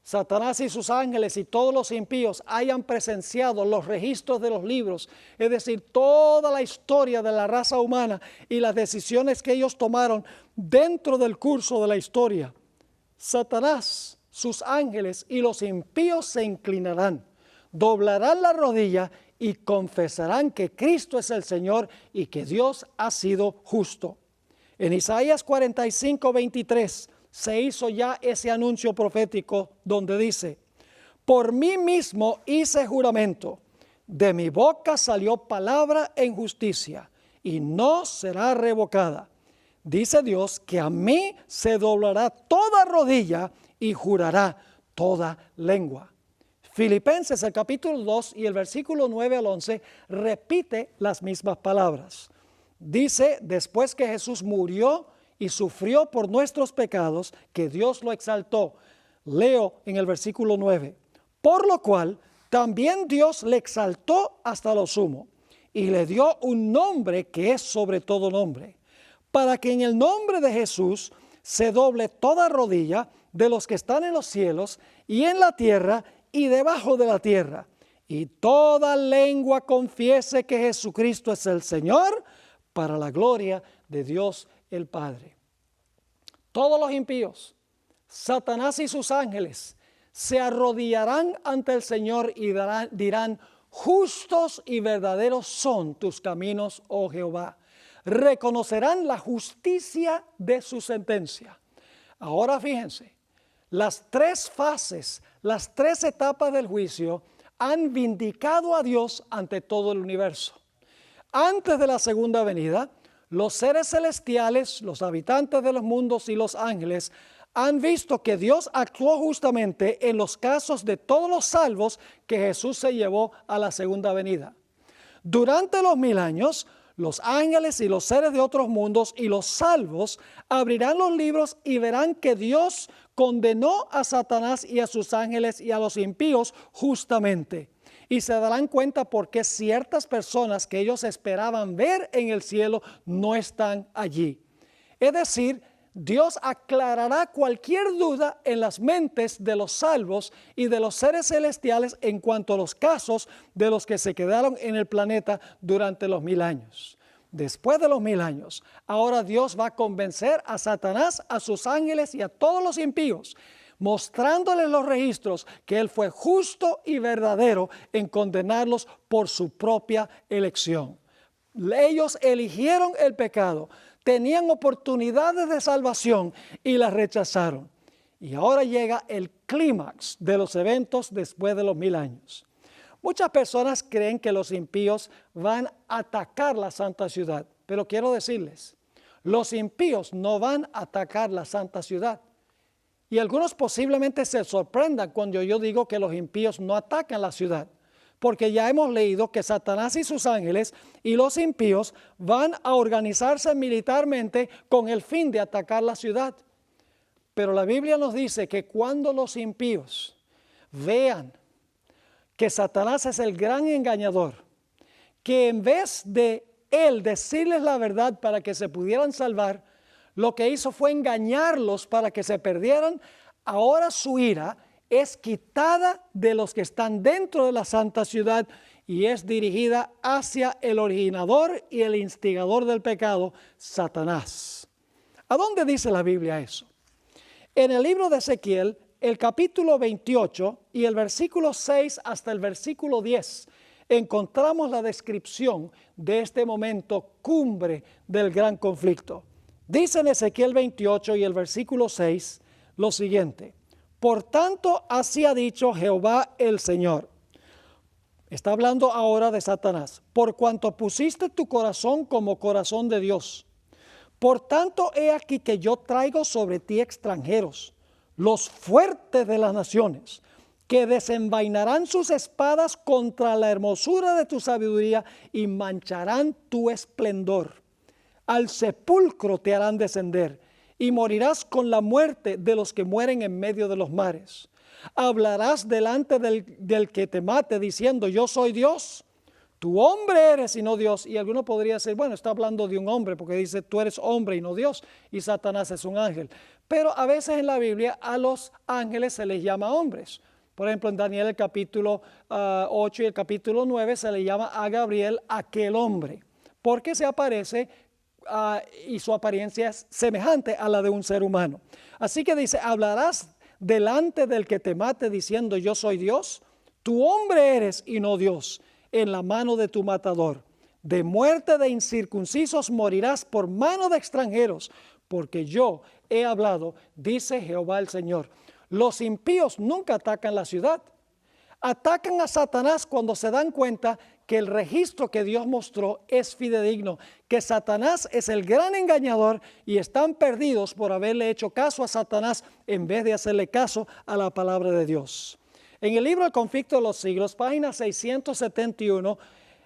Satanás y sus ángeles y todos los impíos hayan presenciado los registros de los libros, es decir, toda la historia de la raza humana y las decisiones que ellos tomaron dentro del curso de la historia, Satanás, sus ángeles y los impíos se inclinarán, doblarán la rodilla y confesarán que Cristo es el Señor y que Dios ha sido justo. En Isaías 45:23 se hizo ya ese anuncio profético donde dice: por mí mismo hice juramento, de mi boca salió palabra en justicia y no será revocada. Dice Dios que a mí se doblará toda rodilla y jurará toda lengua. Filipenses, el capítulo 2 y el versículo 9 al 11 repite las mismas palabras. Dice, después que Jesús murió y sufrió por nuestros pecados, que Dios lo exaltó. Leo en el versículo 9. Por lo cual, también Dios le exaltó hasta lo sumo y le dio un nombre que es sobre todo nombre, para que en el nombre de Jesús se doble toda rodilla de los que están en los cielos y en la tierra y debajo de la tierra, y toda lengua confiese que Jesucristo es el Señor, para la gloria de Dios el Padre. Todos los impíos, Satanás y sus ángeles, se arrodillarán ante el Señor y dirán: justos y verdaderos son tus caminos, oh Jehová. Reconocerán la justicia de su sentencia. Ahora fíjense, las tres fases, las tres etapas del juicio han vindicado a Dios ante todo el universo. Antes de la segunda venida, los seres celestiales, los habitantes de los mundos y los ángeles han visto que Dios actuó justamente en los casos de todos los salvos que Jesús se llevó a la segunda venida. Durante los 1000 años, los ángeles y los seres de otros mundos y los salvos abrirán los libros y verán que Dios condenó a Satanás y a sus ángeles y a los impíos justamente. Y se darán cuenta por qué ciertas personas que ellos esperaban ver en el cielo no están allí. Es decir, Dios aclarará cualquier duda en las mentes de los salvos y de los seres celestiales en cuanto a los casos de los que se quedaron en el planeta durante los 1000 años. Después de los 1000 años, ahora Dios va a convencer a Satanás, a sus ángeles y a todos los impíos, mostrándoles los registros que Él fue justo y verdadero en condenarlos por su propia elección. Ellos eligieron el pecado, tenían oportunidades de salvación y las rechazaron. Y ahora llega el clímax de los eventos después de los 1000 años. Muchas personas creen que los impíos van a atacar la santa ciudad, pero quiero decirles, los impíos no van a atacar la santa ciudad. Y algunos posiblemente se sorprendan cuando yo digo que los impíos no atacan la ciudad, porque ya hemos leído que Satanás y sus ángeles y los impíos van a organizarse militarmente con el fin de atacar la ciudad. Pero la Biblia nos dice que cuando los impíos vean que Satanás es el gran engañador, que en vez de él decirles la verdad para que se pudieran salvar, lo que hizo fue engañarlos para que se perdieran, ahora su ira es quitada de los que están dentro de la santa ciudad y es dirigida hacia el originador y el instigador del pecado, Satanás. ¿A dónde dice la Biblia eso? En el libro de Ezequiel, el capítulo 28 y el versículo 6 hasta el versículo 10, encontramos la descripción de este momento cumbre del gran conflicto. Dice en Ezequiel 28 y el versículo 6 lo siguiente: por tanto, así ha dicho Jehová el Señor. Está hablando ahora de Satanás. Por cuanto pusiste tu corazón como corazón de Dios, por tanto he aquí que yo traigo sobre ti extranjeros, los fuertes de las naciones, que desenvainarán sus espadas contra la hermosura de tu sabiduría y mancharán tu esplendor. Al sepulcro te harán descender y morirás con la muerte de los que mueren en medio de los mares. Hablarás delante del que te mate diciendo: yo soy Dios, tú hombre eres y no Dios. Y alguno podría decir, bueno, está hablando de un hombre porque dice tú eres hombre y no Dios, y Satanás es un ángel. Pero a veces en la Biblia a los ángeles se les llama hombres. Por ejemplo, en Daniel el capítulo 8 y el capítulo 9 se le llama a Gabriel aquel hombre, porque se aparece y su apariencia es semejante a la de un ser humano. Así que dice: hablarás delante del que te mate diciendo yo soy Dios, tú hombre eres y no Dios, en la mano de tu matador. De muerte de incircuncisos morirás por mano de extranjeros, porque yo he hablado, dice Jehová el Señor. Los impíos nunca atacan la ciudad. Atacan a Satanás cuando se dan cuenta que el registro que Dios mostró es fidedigno, que Satanás es el gran engañador y están perdidos por haberle hecho caso a Satanás en vez de hacerle caso a la palabra de Dios. En el libro El conflicto de los siglos, página 671,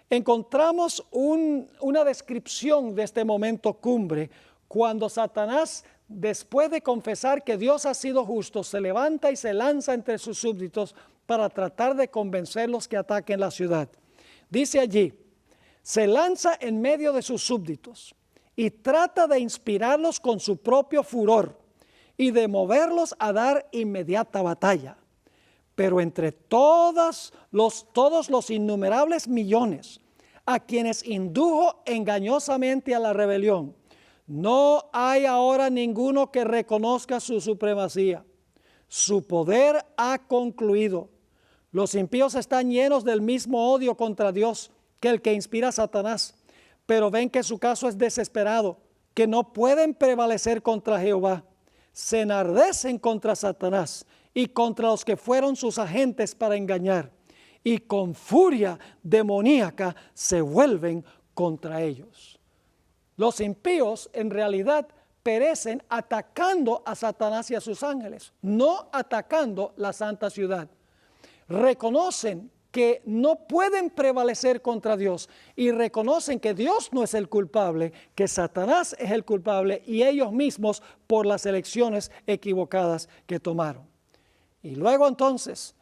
encontramos una descripción de este momento cumbre, cuando Satanás, después de confesar que Dios ha sido justo, se levanta y se lanza entre sus súbditos para tratar de convencerlos que ataquen la ciudad. Dice allí: se lanza en medio de sus súbditos y trata de inspirarlos con su propio furor y de moverlos a dar inmediata batalla. Pero entre todos los innumerables millones a quienes indujo engañosamente a la rebelión, no hay ahora ninguno que reconozca su supremacía. Su poder ha concluido. Los impíos están llenos del mismo odio contra Dios que el que inspira a Satanás, pero ven que su caso es desesperado, que no pueden prevalecer contra Jehová. Se enardecen contra Satanás y contra los que fueron sus agentes para engañar, y con furia demoníaca se vuelven contra ellos. Los impíos en realidad perecen atacando a Satanás y a sus ángeles, no atacando la santa ciudad. Reconocen que no pueden prevalecer contra Dios y reconocen que Dios no es el culpable, que Satanás es el culpable y ellos mismos por las elecciones equivocadas que tomaron. Y luego entonces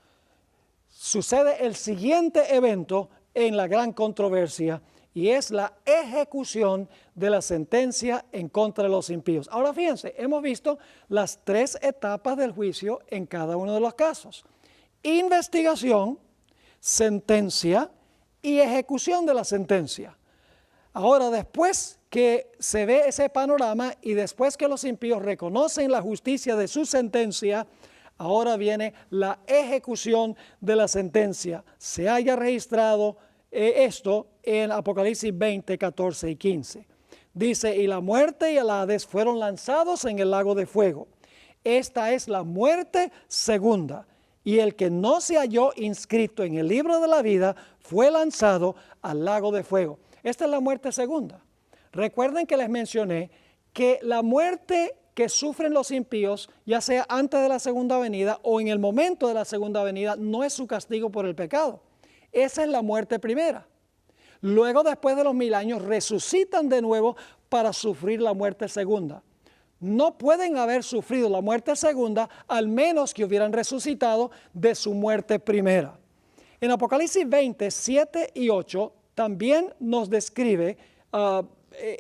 sucede el siguiente evento en la gran controversia, y es la ejecución de la sentencia en contra de los impíos. Ahora fíjense, hemos visto las tres etapas del juicio en cada uno de los casos: investigación, sentencia y ejecución de la sentencia. Ahora, después que se ve ese panorama y después que los impíos reconocen la justicia de su sentencia, ahora viene la ejecución de la sentencia. Se haya registrado esto en Apocalipsis 20, 14 y 15. Dice, y la muerte y el Hades fueron lanzados en el lago de fuego. Esta es la muerte segunda. Y el que no se halló inscrito en el libro de la vida fue lanzado al lago de fuego. Esta es la muerte segunda. Recuerden que les mencioné que la muerte que sufren los impíos, ya sea antes de la segunda venida o en el momento de la segunda venida, no es su castigo por el pecado. Esa es la muerte primera. Luego, después de los 1000 años, resucitan de nuevo para sufrir la muerte segunda. No pueden haber sufrido la muerte segunda al menos que hubieran resucitado de su muerte primera. En Apocalipsis 20, 7 y 8 también nos describe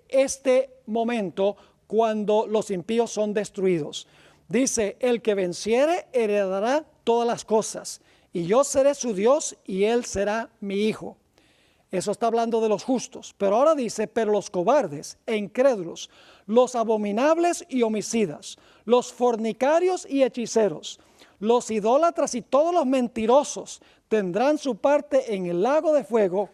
este momento cuando los impíos son destruidos. Dice, el que venciere heredará todas las cosas, y yo seré su Dios y él será mi hijo. Eso está hablando de los justos. Pero ahora dice, pero los cobardes e incrédulos, los abominables y homicidas, los fornicarios y hechiceros, los idólatras y todos los mentirosos tendrán su parte en el lago de fuego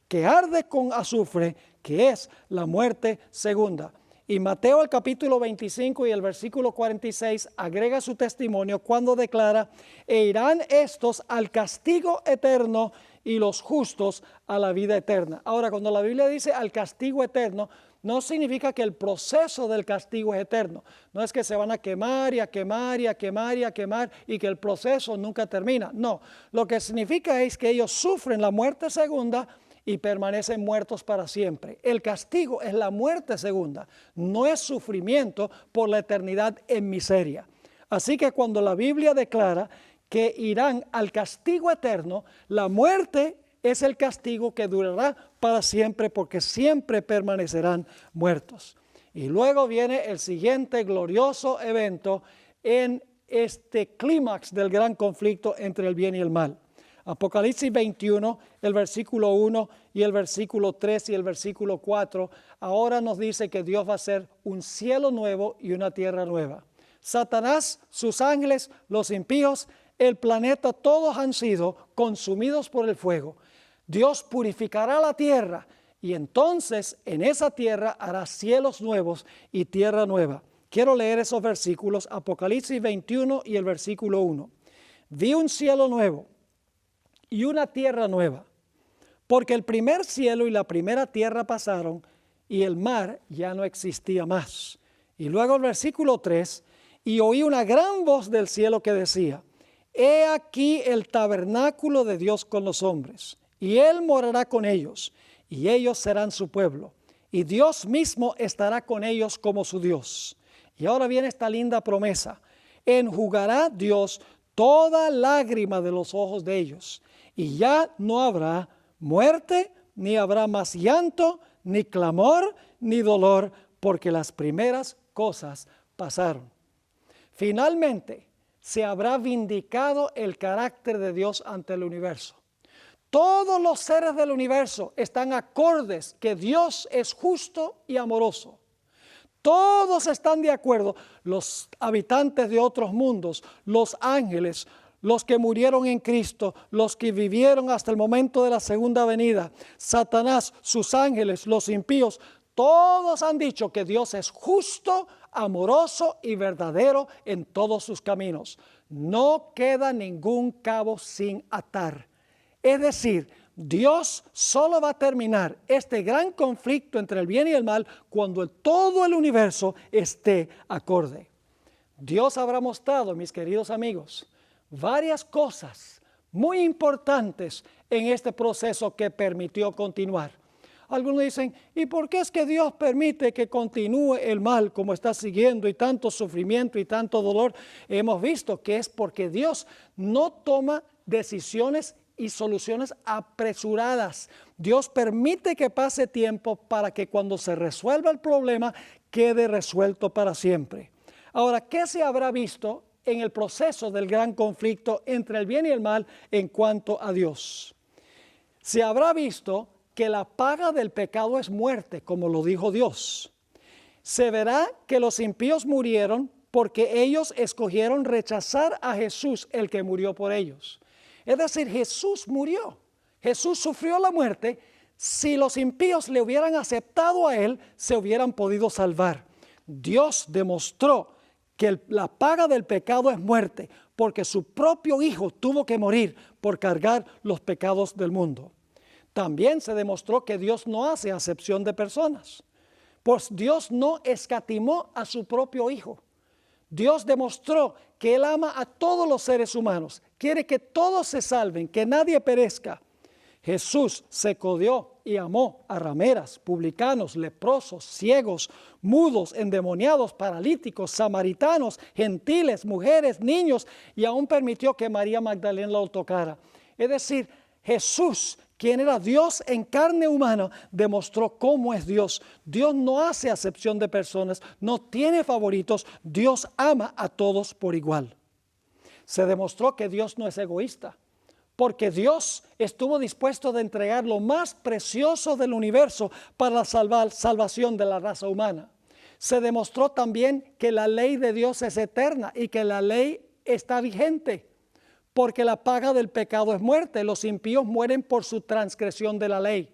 que arde con azufre, que es la muerte segunda. Y Mateo el capítulo 25 y el versículo 46 agrega su testimonio cuando declara, e irán estos al castigo eterno y los justos a la vida eterna. Ahora, cuando la Biblia dice al castigo eterno, no significa que el proceso del castigo es eterno. No es que se van a quemar y a quemar y a quemar y a quemar y que el proceso nunca termina. No, lo que significa es que ellos sufren la muerte segunda y permanecen muertos para siempre. El castigo es la muerte segunda, no es sufrimiento por la eternidad en miseria. Así que cuando la Biblia declara que irán al castigo eterno, la muerte es el castigo que durará para siempre porque siempre permanecerán muertos. Y luego viene el siguiente glorioso evento en este clímax del gran conflicto entre el bien y el mal. Apocalipsis 21, el versículo 1 y el versículo 3 y el versículo 4, ahora nos dice que Dios va a hacer un cielo nuevo y una tierra nueva. Satanás, sus ángeles, los impíos, el planeta, todos han sido consumidos por el fuego. Dios purificará la tierra y entonces en esa tierra hará cielos nuevos y tierra nueva. Quiero leer esos versículos, Apocalipsis 21 y el versículo 1. Vi un cielo nuevo y una tierra nueva, porque el primer cielo y la primera tierra pasaron y el mar ya no existía más. Y luego el versículo 3, y oí una gran voz del cielo que decía, he aquí el tabernáculo de Dios con los hombres, y él morará con ellos, y ellos serán su pueblo, y Dios mismo estará con ellos como su Dios. Y ahora viene esta linda promesa, enjugará Dios toda lágrima de los ojos de ellos, y ya no habrá muerte, ni habrá más llanto, ni clamor, ni dolor, porque las primeras cosas pasaron. Finalmente, se habrá vindicado el carácter de Dios ante el universo. Todos los seres del universo están acordes que Dios es justo y amoroso. Todos están de acuerdo, los habitantes de otros mundos, los ángeles, los que murieron en Cristo, los que vivieron hasta el momento de la segunda venida, Satanás, sus ángeles, los impíos, todos han dicho que Dios es justo, amoroso y verdadero en todos sus caminos. No queda ningún cabo sin atar. Es decir, Dios solo va a terminar este gran conflicto entre el bien y el mal cuando todo el universo esté acorde. Dios habrá mostrado, mis queridos amigos, varias cosas muy importantes en este proceso que permitió continuar. Algunos dicen, ¿y por qué es que Dios permite que continúe el mal como está siguiendo y tanto sufrimiento y tanto dolor? Hemos visto que es porque Dios no toma decisiones y soluciones apresuradas. Dios permite que pase tiempo para que cuando se resuelva el problema quede resuelto para siempre. Ahora, ¿qué se habrá visto en el proceso del gran conflicto entre el bien y el mal en cuanto a Dios? Se habrá visto que la paga del pecado es muerte, como lo dijo Dios. Se verá que los impíos murieron porque ellos escogieron rechazar a Jesús, el que murió por ellos. Es decir, Jesús murió. Jesús sufrió la muerte. Si los impíos le hubieran aceptado a Él, se hubieran podido salvar. Dios demostró que la paga del pecado es muerte, porque su propio Hijo tuvo que morir por cargar los pecados del mundo. También se demostró que Dios no hace acepción de personas, pues Dios no escatimó a su propio Hijo. Dios demostró que Él ama a todos los seres humanos, quiere que todos se salven, que nadie perezca. Jesús se codió y amó a rameras, publicanos, leprosos, ciegos, mudos, endemoniados, paralíticos, samaritanos, gentiles, mujeres, niños, y aún permitió que María Magdalena lo tocara. Es decir, Jesús, quien era Dios en carne humana, demostró cómo es Dios. Dios no hace acepción de personas, no tiene favoritos, Dios ama a todos por igual. Se demostró que Dios no es egoísta, porque Dios estuvo dispuesto de entregar lo más precioso del universo para la salvación de la raza humana. Se demostró también que la ley de Dios es eterna y que la ley está vigente, porque la paga del pecado es muerte. Los impíos mueren por su transgresión de la ley.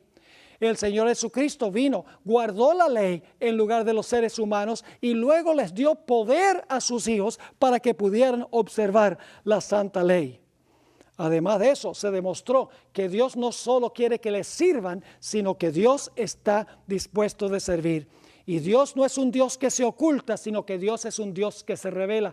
El Señor Jesucristo vino, guardó la ley en lugar de los seres humanos y luego les dio poder a sus hijos para que pudieran observar la santa ley. Además de eso, se demostró que Dios no solo quiere que le sirvan, sino que Dios está dispuesto de servir. Y Dios no es un Dios que se oculta, sino que Dios es un Dios que se revela.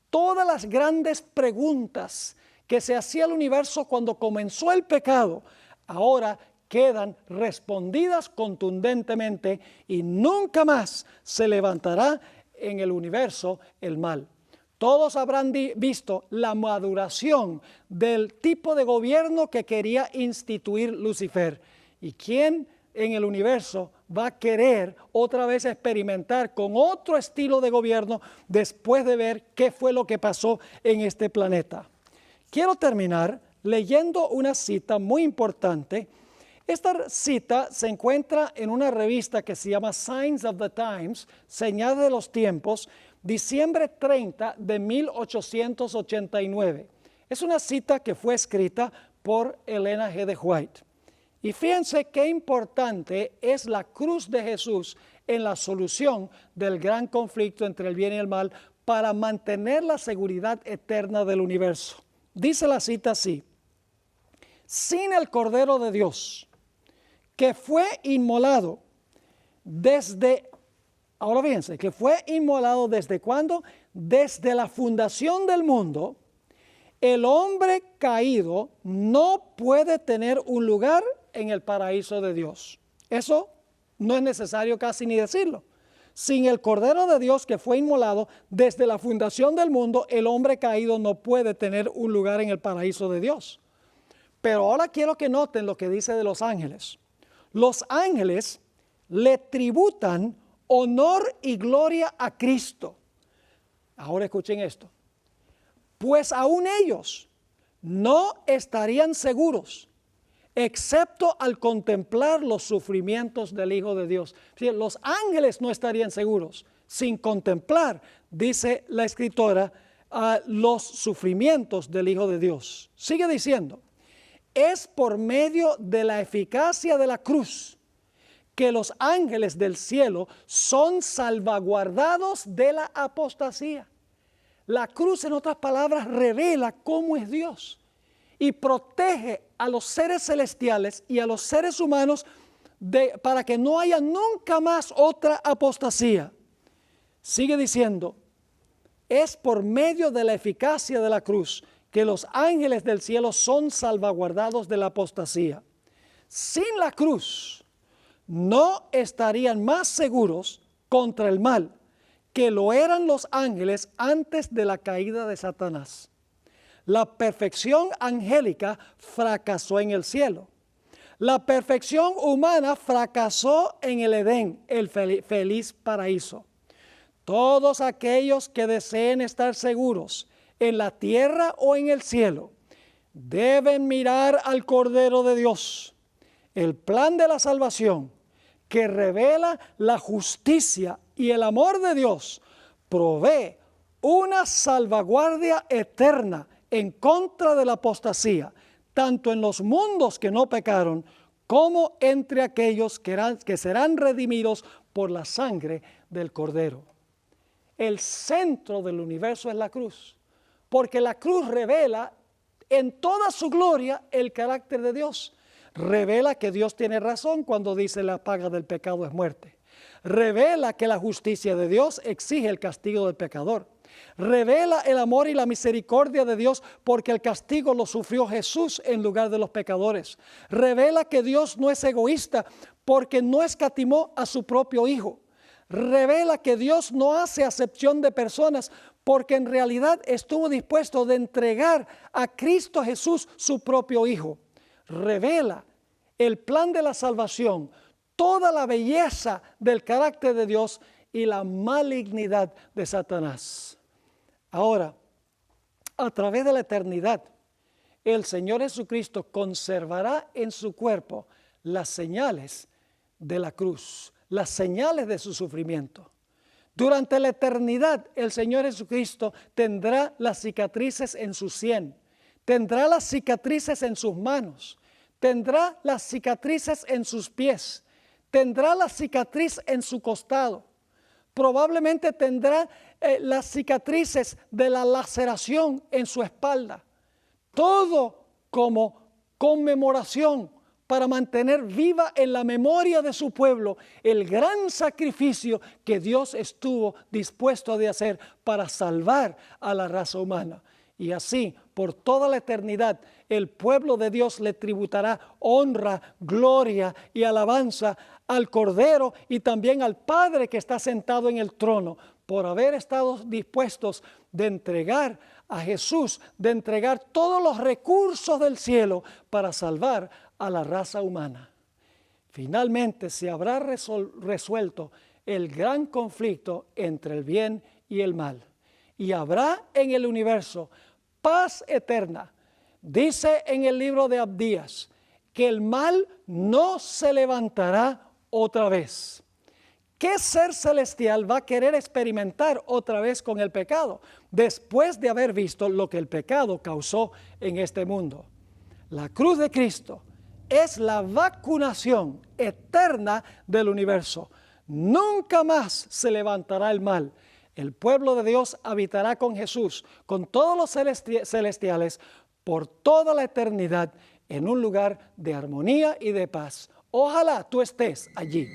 Todas las grandes preguntas que se hacía el universo cuando comenzó el pecado, ahora quedan respondidas contundentemente y nunca más se levantará en el universo el mal. Todos habrán visto la maduración del tipo de gobierno que quería instituir Lucifer. ¿Y quién en el universo va a querer otra vez experimentar con otro estilo de gobierno después de ver qué fue lo que pasó en este planeta? Quiero terminar leyendo una cita muy importante. Esta cita se encuentra en una revista que se llama Signs of the Times, Señales de los Tiempos, diciembre 30 de 1889. Es una cita que fue escrita por Elena G. de White. Y fíjense qué importante es la cruz de Jesús en la solución del gran conflicto entre el bien y el mal para mantener la seguridad eterna del universo. Dice la cita así: sin el Cordero de Dios, que fue inmolado ahora fíjense, que fue inmolado ¿desde cuándo? Desde la fundación del mundo, el hombre caído no puede tener un lugar en el paraíso de Dios. Eso no es necesario casi ni decirlo. Sin el Cordero de Dios que fue inmolado desde la fundación del mundo, el hombre caído no puede tener un lugar en el paraíso de Dios. Pero ahora quiero que noten lo que dice de los ángeles. Los ángeles le tributan honor y gloria a Cristo. Ahora escuchen esto. Pues aún ellos no estarían seguros, excepto al contemplar los sufrimientos del Hijo de Dios. Los ángeles no estarían seguros sin contemplar, dice la escritora, los sufrimientos del Hijo de Dios. Sigue diciendo, es por medio de la eficacia de la cruz que los ángeles del cielo son salvaguardados de la apostasía. La cruz, en otras palabras, revela cómo es Dios y protege a los seres celestiales y a los seres humanos para que no haya nunca más otra apostasía. Sigue diciendo, es por medio de la eficacia de la cruz que los ángeles del cielo son salvaguardados de la apostasía. Sin la cruz, no estarían más seguros contra el mal que lo eran los ángeles antes de la caída de Satanás. La perfección angélica fracasó en el cielo. La perfección humana fracasó en el Edén, el feliz paraíso. Todos aquellos que deseen estar seguros en la tierra o en el cielo deben mirar al Cordero de Dios, el plan de la salvación que revela la justicia y el amor de Dios, provee una salvaguardia eterna en contra de la apostasía, tanto en los mundos que no pecaron, como entre aquellos que serán redimidos por la sangre del Cordero. El centro del universo es la cruz, porque la cruz revela en toda su gloria el carácter de Dios. Revela que Dios tiene razón cuando dice la paga del pecado es muerte. Revela que la justicia de Dios exige el castigo del pecador. Revela el amor y la misericordia de Dios porque el castigo lo sufrió Jesús en lugar de los pecadores. Revela que Dios no es egoísta porque no escatimó a su propio Hijo. Revela que Dios no hace acepción de personas porque en realidad estuvo dispuesto de entregar a Cristo Jesús su propio Hijo. Revela el plan de la salvación, toda la belleza del carácter de Dios y la malignidad de Satanás. Ahora, a través de la eternidad, el Señor Jesucristo conservará en su cuerpo las señales de la cruz, las señales de su sufrimiento. Durante la eternidad, el Señor Jesucristo tendrá las cicatrices en su sien, tendrá las cicatrices en sus manos, tendrá las cicatrices en sus pies, tendrá la cicatriz en su costado. Probablemente tendrá las cicatrices de la laceración en su espalda. Todo como conmemoración para mantener viva en la memoria de su pueblo el gran sacrificio que Dios estuvo dispuesto de hacer para salvar a la raza humana. Y así, por toda la eternidad, el pueblo de Dios le tributará honra, gloria y alabanza al Cordero y también al Padre que está sentado en el trono, por haber estado dispuestos de entregar a Jesús, de entregar todos los recursos del cielo para salvar a la raza humana. Finalmente se habrá resuelto el gran conflicto entre el bien y el mal, y habrá en el universo paz eterna. Dice en el libro de Abdías que el mal no se levantará otra vez. ¿Qué ser celestial va a querer experimentar otra vez con el pecado después de haber visto lo que el pecado causó en este mundo? La cruz de Cristo es la vacunación eterna del universo. Nunca más se levantará el mal. El pueblo de Dios habitará con Jesús, con todos los celestiales, por toda la eternidad, en un lugar de armonía y de paz. Ojalá tú estés allí.